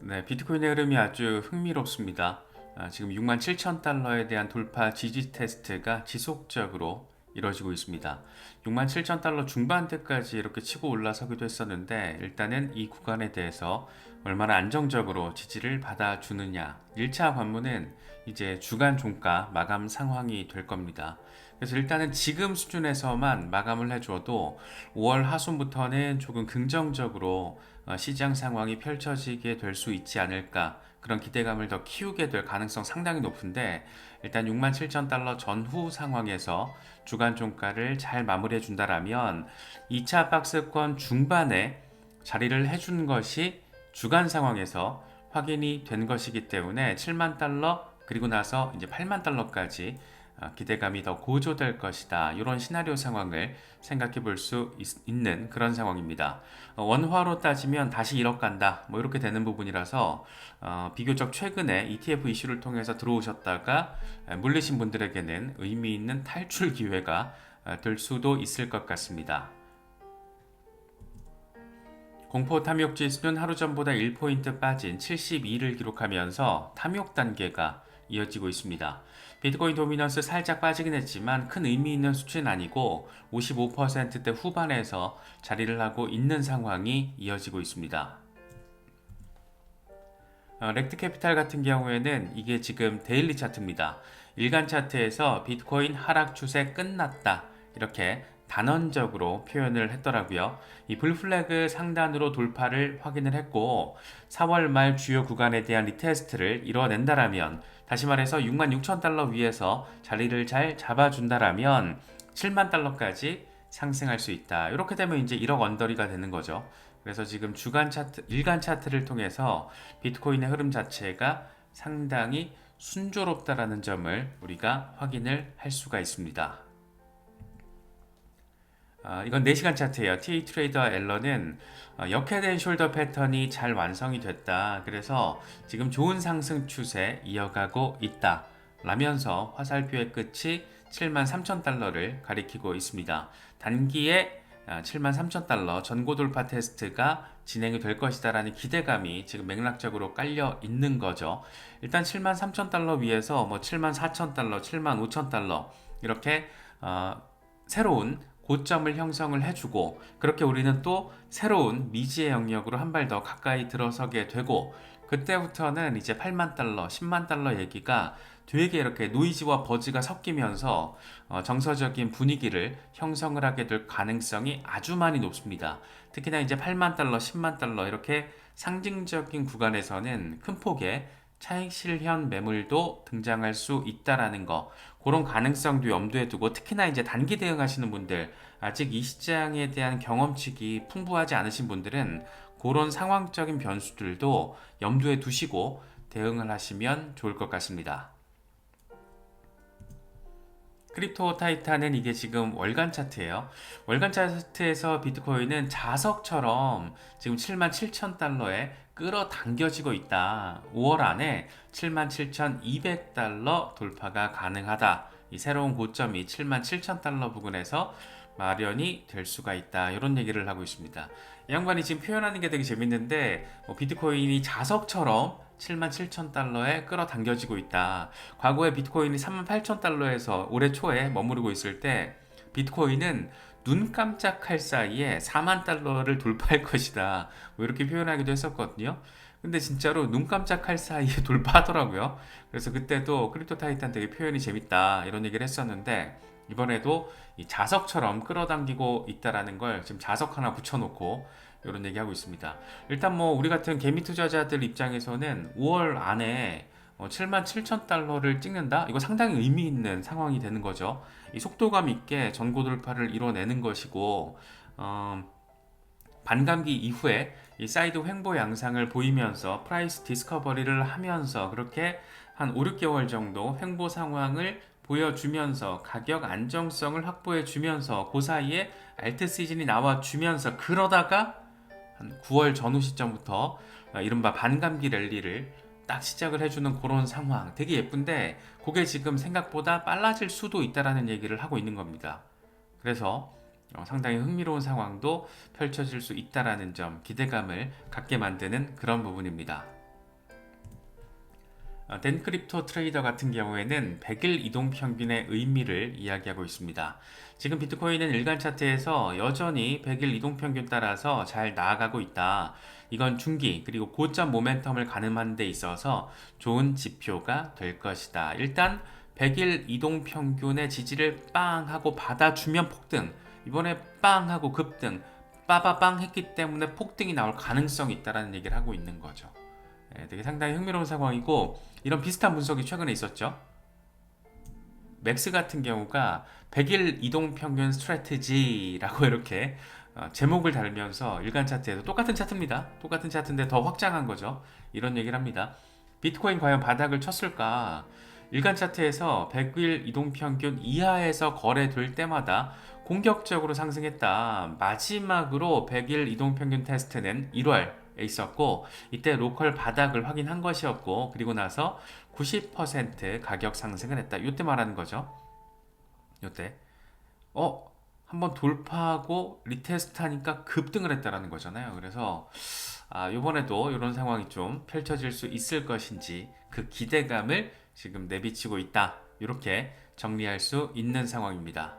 네, 비트코인의 흐름이 아주 흥미롭습니다. 지금 67,000달러에 대한 돌파 지지 테스트가 지속적으로 이뤄지고 있습니다. 67,000달러 중반대까지 이렇게 치고 올라서기도 했었는데 일단은 이 구간에 대해서 얼마나 안정적으로 지지를 받아주느냐. 1차 관문은 이제 주간 종가 마감 상황이 될 겁니다. 그래서 일단은 지금 수준에서만 마감을 해줘도 5월 하순부터는 조금 긍정적으로 시장 상황이 펼쳐지게 될 수 있지 않을까, 그런 기대감을 더 키우게 될 가능성 상당히 높은데, 일단 67,000달러 전후 상황에서 주간 종가를 잘 마무리해 준다라면 2차 박스권 중반에 자리를 해준 것이 주간 상황에서 확인이 된 것이기 때문에 7만 달러 그리고 나서 이제 8만 달러까지 기대감이 더 고조될 것이다. 이런 시나리오 상황을 생각해 볼 수 있는 그런 상황입니다. 원화로 따지면 다시 1억 간다. 뭐 이렇게 되는 부분이라서 비교적 최근에 ETF 이슈를 통해서 들어오셨다가 물리신 분들에게는 의미 있는 탈출 기회가 될 수도 있을 것 같습니다. 공포 탐욕 지수는 하루 전보다 1포인트 빠진 72를 기록하면서 탐욕 단계가 이어지고 있습니다. 비트코인 도미넌스 살짝 빠지긴 했지만 큰 의미 있는 수치는 아니고 55%대 후반에서 자리를 하고 있는 상황이 이어지고 있습니다. 렉트 캐피탈 같은 경우에는 이게 지금 데일리 차트입니다. 일간 차트에서 비트코인 하락 추세 끝났다, 이렇게 단언적으로 표현을 했더라고요. 이 블플래그 상단으로 돌파를 확인을 했고 4월 말 주요 구간에 대한 리테스트를 이뤄낸다라면, 다시 말해서 66,000달러 위에서 자리를 잘 잡아준다라면 7만 달러까지 상승할 수 있다. 이렇게 되면 이제 1억 언더리가 되는 거죠. 그래서 지금 주간 차트, 일간 차트를 통해서 비트코인의 흐름 자체가 상당히 순조롭다라는 점을 우리가 확인을 할 수가 있습니다. 이건 4시간 차트예요. TA 트레이더 앨런은 역회된 숄더 패턴이 잘 완성이 됐다. 그래서 지금 좋은 상승 추세 이어가고 있다. 라면서 화살표의 끝이 73,000달러를 가리키고 있습니다. 단기에 73,000달러 전고 돌파 테스트가 진행이 될 것이다라는 기대감이 지금 맥락적으로 깔려 있는 거죠. 일단 73,000달러 위에서 뭐 74,000달러, 75,000달러 이렇게 새로운 고점을 형성을 해주고, 그렇게 우리는 또 새로운 미지의 영역으로 한 발 더 가까이 들어서게 되고, 그때부터는 이제 8만 달러, 10만 달러 얘기가 되게 이렇게 노이즈와 버즈가 섞이면서 정서적인 분위기를 형성을 하게 될 가능성이 아주 많이 높습니다. 특히나 이제 8만 달러, 10만 달러 이렇게 상징적인 구간에서는 큰 폭의 차익 실현 매물도 등장할 수 있다라는 거, 그런 가능성도 염두에 두고, 특히나 이제 단기 대응하시는 분들, 아직 이 시장에 대한 경험치기 풍부하지 않으신 분들은 그런 상황적인 변수들도 염두에 두시고 대응을 하시면 좋을 것 같습니다. 크립토 타이탄은 이게 지금 월간 차트예요. 월간 차트에서 비트코인은 자석처럼 지금 77,000달러에 끌어당겨지고 있다. 5월 안에 77,200달러 돌파가 가능하다. 이 새로운 고점이 77,000달러 부근에서 마련이 될 수가 있다. 이런 얘기를 하고 있습니다. 이 양반이 지금 표현하는 게 되게 재밌는데, 비트코인이 자석처럼 77,000달러에 끌어당겨지고 있다. 과거에 비트코인이 38,000달러에서 올해 초에 머무르고 있을 때 비트코인은 눈 깜짝할 사이에 4만 달러를 돌파할 것이다. 뭐 이렇게 표현하기도 했었거든요. 근데 진짜로 눈 깜짝할 사이에 돌파하더라고요. 그래서 그때도 크립토 타이탄 되게 표현이 재밌다 이런 얘기를 했었는데, 이번에도 이 자석처럼 끌어당기고 있다라는 걸 지금 자석 하나 붙여놓고 이런 얘기하고 있습니다. 일단 뭐 우리 같은 개미 투자자들 입장에서는 5월 안에 77,000달러를 찍는다? 이거 상당히 의미 있는 상황이 되는 거죠. 이 속도감 있게 전고 돌파를 이뤄내는 것이고, 반감기 이후에 이 사이드 횡보 양상을 보이면서 프라이스 디스커버리를 하면서 그렇게 한 5, 6개월 정도 횡보 상황을 보여주면서 가격 안정성을 확보해 주면서 그 사이에 알트 시즌이 나와 주면서, 그러다가 한 9월 전후 시점부터 이른바 반감기 랠리를 딱 시작을 해주는 그런 상황, 되게 예쁜데 그게 지금 생각보다 빨라질 수도 있다라는 얘기를 하고 있는 겁니다. 그래서 상당히 흥미로운 상황도 펼쳐질 수 있다라는 점, 기대감을 갖게 만드는 그런 부분입니다. 덴크립토 트레이더 같은 경우에는 100일 이동 평균의 의미를 이야기하고 있습니다. 지금 비트코인은 일간 차트에서 여전히 100일 이동 평균 따라서 잘 나아가고 있다. 이건 중기 그리고 고점 모멘텀을 가늠하는 데 있어서 좋은 지표가 될 것이다. 일단 100일 이동 평균의 지지를 빵 하고 받아주면 폭등, 이번에 빵 하고 급등, 빠바빵 했기 때문에 폭등이 나올 가능성이 있다는 얘기를 하고 있는 거죠. 되게 상당히 흥미로운 상황이고, 이런 비슷한 분석이 최근에 있었죠. 맥스 같은 경우가 100일 이동 평균 스트래티지라고 이렇게 제목을 달면서 일간 차트에서 똑같은 차트입니다. 똑같은 차트인데 더 확장한 거죠. 이런 얘기를 합니다. 비트코인 과연 바닥을 쳤을까? 일간 차트에서 100일 이동 평균 이하에서 거래될 때마다 공격적으로 상승했다. 마지막으로 100일 이동 평균 테스트는 1월에 있었고, 이때 로컬 바닥을 확인한 것이었고, 그리고 나서 90% 가격 상승을 했다. 이때 말하는 거죠. 이때 한번 돌파하고 리테스트 하니까 급등을 했다라는 거잖아요. 그래서 이번에도 이런 상황이 좀 펼쳐질 수 있을 것인지 그 기대감을 지금 내비치고 있다. 이렇게 정리할 수 있는 상황입니다.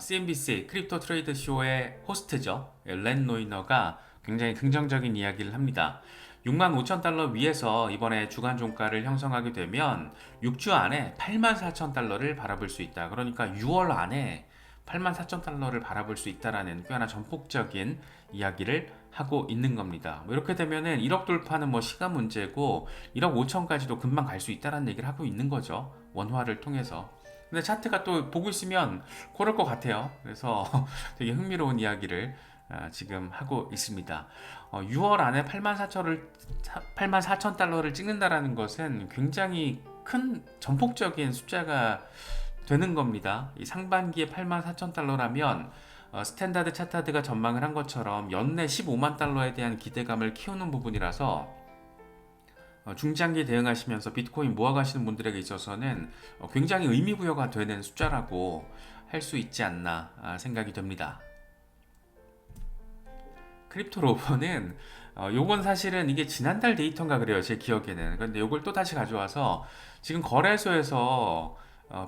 CNBC 크립토 트레이드 쇼의 호스트죠. 렌 노이너가 굉장히 긍정적인 이야기를 합니다. 65,000달러 위에서 이번에 주간 종가를 형성하게 되면 6주 안에 84,000달러를 바라볼 수 있다. 그러니까 6월 안에 84,000달러를 바라볼 수 있다라는 꽤나 전폭적인 이야기를 하고 있는 겁니다. 이렇게 되면은 1억 돌파는 시간 문제고 1억 5천까지도 금방 갈 수 있다라는 얘기를 하고 있는 거죠. 원화를 통해서. 근데 차트가 또 보고 있으면 그럴 것 같아요. 그래서 되게 흥미로운 이야기를 지금 하고 있습니다. 6월 안에 84,000달러를 찍는다라는 것은 굉장히 큰 전폭적인 숫자가 되는 겁니다. 이 상반기에 84,000달러라면 스탠다드 차타드가 전망을 한 것처럼 연내 15만 달러에 대한 기대감을 키우는 부분이라서 중장기 대응하시면서 비트코인 모아가시는 분들에게 있어서는 굉장히 의미부여가 되는 숫자라고 할 수 있지 않나 생각이 됩니다. 크립토 로버는 요건 사실은 이게 지난달 데이터인가 그래요, 제 기억에는. 근데 요걸 또 다시 가져와서 지금 거래소에서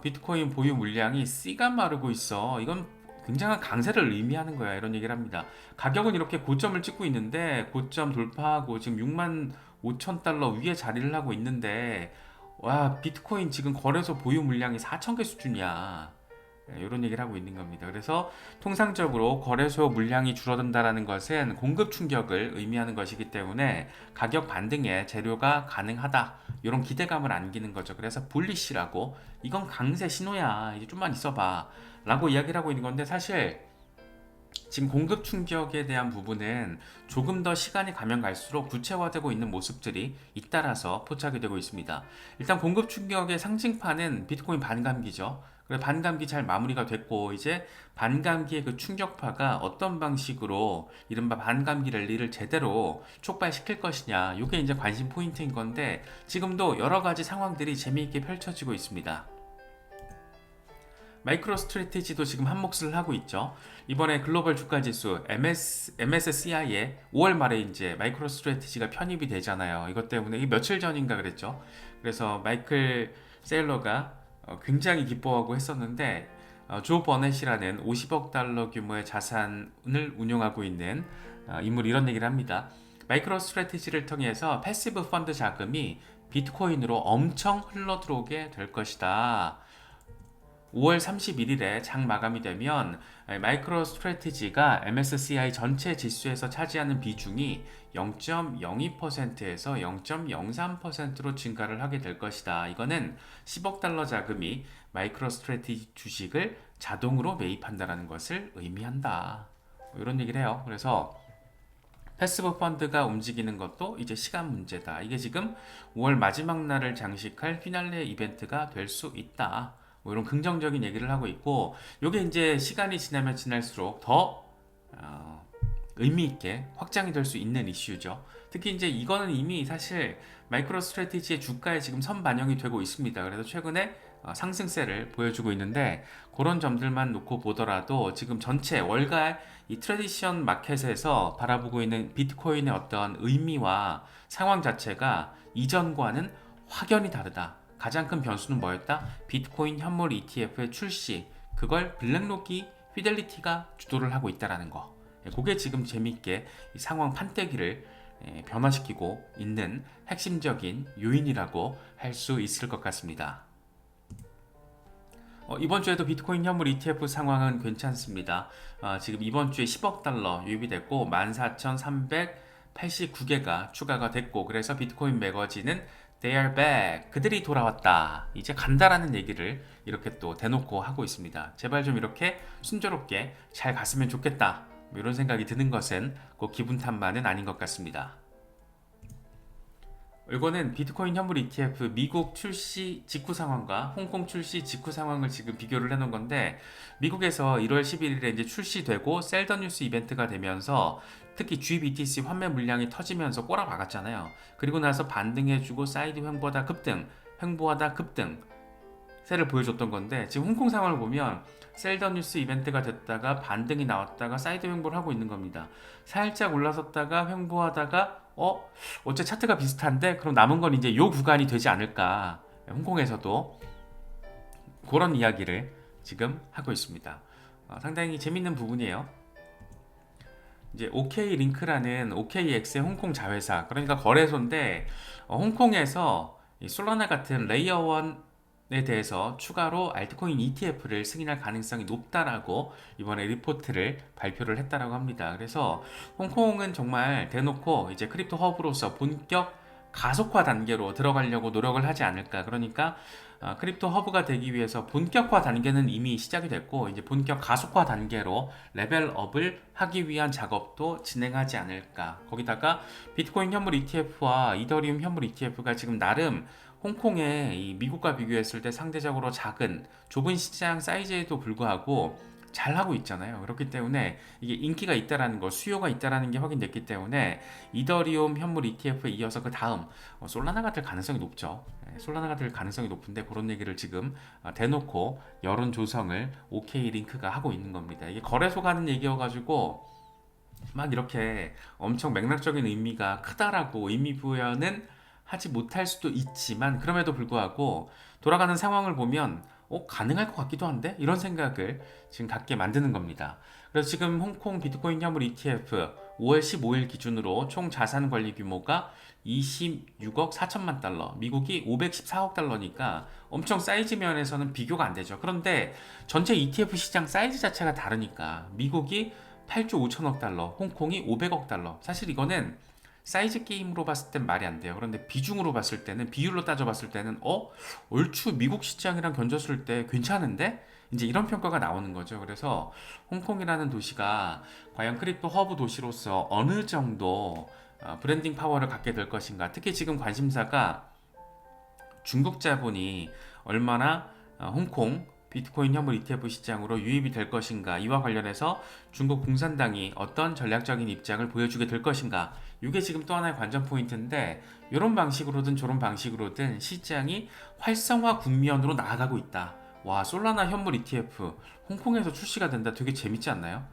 비트코인 보유 물량이 씨가 마르고 있어. 이건 굉장한 강세를 의미하는 거야. 이런 얘기를 합니다. 가격은 이렇게 고점을 찍고 있는데 고점 돌파하고 지금 6만 5천 달러 위에 자리를 하고 있는데, 와, 비트코인 지금 거래소 보유 물량이 4천 개 수준이야. 이런 얘기를 하고 있는 겁니다. 그래서 통상적으로 거래소 물량이 줄어든다는 것은 공급 충격을 의미하는 것이기 때문에 가격 반등에 재료가 가능하다, 이런 기대감을 안기는 거죠. 그래서 불리시라고, 이건 강세 신호야, 이제 좀만 있어봐 라고 이야기를 하고 있는 건데, 사실 지금 공급 충격에 대한 부분은 조금 더 시간이 가면 갈수록 구체화되고 있는 모습들이 잇따라서 포착이 되고 있습니다. 일단 공급 충격의 상징파는 비트코인 반감기죠. 그래서 반감기 잘 마무리가 됐고, 이제 반감기의 그 충격파가 어떤 방식으로 이른바 반감기 랠리를 제대로 촉발시킬 것이냐, 이게 이제 관심 포인트인 건데, 지금도 여러 가지 상황들이 재미있게 펼쳐지고 있습니다. 마이크로 스트래티지도 지금 한 몫을 하고 있죠. 이번에 글로벌 주가 지수 MSCI에 5월 말에 이제 마이크로 스트래티지가 편입이 되잖아요. 이것 때문에 이게 며칠 전인가 그랬죠. 그래서 마이클 세일러가 굉장히 기뻐하고 했었는데, 조 버넷이라는 50억 달러 규모의 자산을 운용하고 있는 인물이 이런 얘기를 합니다. 마이크로 스트래티지를 통해서 패시브 펀드 자금이 비트코인으로 엄청 흘러 들어오게 될 것이다. 5월 31일에 장 마감이 되면 마이크로 스트래티지가 MSCI 전체 지수에서 차지하는 비중이 0.02%에서 0.03%로 증가를 하게 될 것이다. 이거는 10억 달러 자금이 마이크로 스트래티지 주식을 자동으로 매입한다는 것을 의미한다. 이런 얘기를 해요. 그래서 패시브 펀드가 움직이는 것도 이제 시간 문제다. 이게 지금 5월 마지막 날을 장식할 피날레 이벤트가 될 수 있다. 이런 긍정적인 얘기를 하고 있고, 이게 이제 시간이 지나면 지날수록 더 의미 있게 확장이 될 수 있는 이슈죠. 특히 이제 이거는 이미 사실 마이크로 스트래티지의 주가에 지금 선반영이 되고 있습니다. 그래서 최근에 상승세를 보여주고 있는데 그런 점들만 놓고 보더라도 지금 전체 월가 이 트래디션 마켓에서 바라보고 있는 비트코인의 어떤 의미와 상황 자체가 이전과는 확연히 다르다. 가장 큰 변수는 뭐였다? 비트코인 현물 ETF의 출시. 그걸 블랙로키 피델리티가 주도를 하고 있다라는 거. 그게 지금 재밌게 이 상황 판때기를 변화시키고 있는 핵심적인 요인이라고 할 수 있을 것 같습니다. 이번 주에도 비트코인 현물 ETF 상황은 괜찮습니다. 지금 이번 주에 10억 달러 유입이 됐고 14,389개가 추가가 됐고 그래서 비트코인 매거진은 They are back. 그들이 돌아왔다. 이제 간다라는 얘기를 이렇게 또 대놓고 하고 있습니다. 제발 좀 이렇게 순조롭게 잘 갔으면 좋겠다. 이런 생각이 드는 것은 꼭 기분 탓만은 아닌 것 같습니다. 이거는 비트코인 현물 ETF 미국 출시 직후 상황과 홍콩 출시 직후 상황을 지금 비교를 해놓은 건데 미국에서 1월 11일에 이제 출시되고 셀더 뉴스 이벤트가 되면서 특히 GBTC 환매 물량이 터지면서 꼬라박았잖아요. 그리고 나서 반등해주고 사이드 횡보하다 급등, 횡보하다 급등 세를 보여줬던 건데 지금 홍콩 상황을 보면 셀더 뉴스 이벤트가 됐다가 반등이 나왔다가 사이드 횡보를 하고 있는 겁니다. 살짝 올라섰다가 횡보하다가 어째 차트가 비슷한데 그럼 남은 건 이제 요 구간이 되지 않을까. 홍콩에서도 그런 이야기를 지금 하고 있습니다. 상당히 재밌는 부분이에요. 이제 OK링크라는 OKX의 홍콩 자회사, 그러니까 거래소인데 홍콩에서 이 솔라나 같은 레이어 1에 대해서 추가로 알트코인 ETF를 승인할 가능성이 높다라고 이번에 리포트를 발표를 했다라고 합니다. 그래서 홍콩은 정말 대놓고 이제 크립토 허브로서 본격 가속화 단계로 들어가려고 노력을 하지 않을까. 그러니까 크립토 허브가 되기 위해서 본격화 단계는 이미 시작이 됐고 이제 본격 가속화 단계로 레벨업을 하기 위한 작업도 진행하지 않을까. 거기다가 비트코인 현물 ETF와 이더리움 현물 ETF가 지금 나름 홍콩의 이 미국과 비교했을 때 상대적으로 작은 좁은 시장 사이즈에도 불구하고 잘 하고 있잖아요. 그렇기 때문에 이게 인기가 있다라는 거, 수요가 있다라는 게 확인됐기 때문에 이더리움 현물 ETF에 이어서 그 다음 솔라나가 될 가능성이 높죠. 솔라나가 될 가능성이 높은데 그런 얘기를 지금 대놓고 여론 조성을 OK링크가 하고 있는 겁니다. 이게 거래소가 하는 얘기여가지고 막 이렇게 엄청 맥락적인 의미가 크다라고 의미 부여는 하지 못할 수도 있지만 그럼에도 불구하고 돌아가는 상황을 보면 가능할 것 같기도 한데 이런 생각을 지금 갖게 만드는 겁니다. 그래서 지금 홍콩 비트코인 현물 ETF 5월 15일 기준으로 총 자산 관리 규모가 26억 4천만 달러, 미국이 514억 달러니까 엄청 사이즈 면에서는 비교가 안 되죠. 그런데 전체 ETF 시장 사이즈 자체가 다르니까 미국이 8조 5천억 달러, 홍콩이 500억 달러. 사실 이거는 사이즈 게임으로 봤을 땐 말이 안 돼요. 그런데 비중으로 봤을 때는, 비율로 따져봤을 때는 얼추 미국 시장이랑 견졌을 때 괜찮은데? 이제 이런 평가가 나오는 거죠. 그래서 홍콩이라는 도시가 과연 크립토 허브 도시로서 어느 정도 브랜딩 파워를 갖게 될 것인가. 특히 지금 관심사가 중국 자본이 얼마나 홍콩 비트코인 현물 ETF 시장으로 유입이 될 것인가, 이와 관련해서 중국 공산당이 어떤 전략적인 입장을 보여주게 될 것인가, 이게 지금 또 하나의 관전 포인트인데 이런 방식으로든 저런 방식으로든 시장이 활성화 국면으로 나아가고 있다. 와, 솔라나 현물 ETF 홍콩에서 출시가 된다. 되게 재밌지 않나요?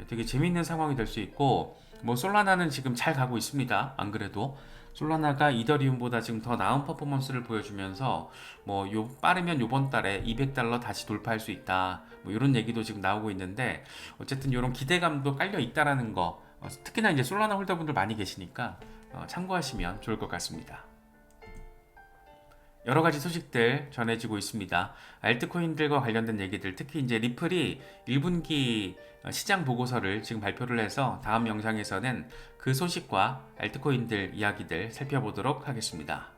되게 재밌는 상황이 될 수 있고 뭐 솔라나는 지금 잘 가고 있습니다. 안 그래도 솔라나가 이더리움보다 지금 더 나은 퍼포먼스를 보여주면서 뭐 빠르면 요번 달에 200달러 다시 돌파할 수 있다. 뭐 이런 얘기도 지금 나오고 있는데 어쨌든 이런 기대감도 깔려 있다라는 거, 특히나 이제 솔라나 홀더분들 많이 계시니까 참고하시면 좋을 것 같습니다. 여러 가지 소식들 전해지고 있습니다. 알트코인들과 관련된 얘기들, 특히 이제 리플이 1분기 시장 보고서를 지금 발표를 해서 다음 영상에서는 그 소식과 알트코인들 이야기들 살펴보도록 하겠습니다.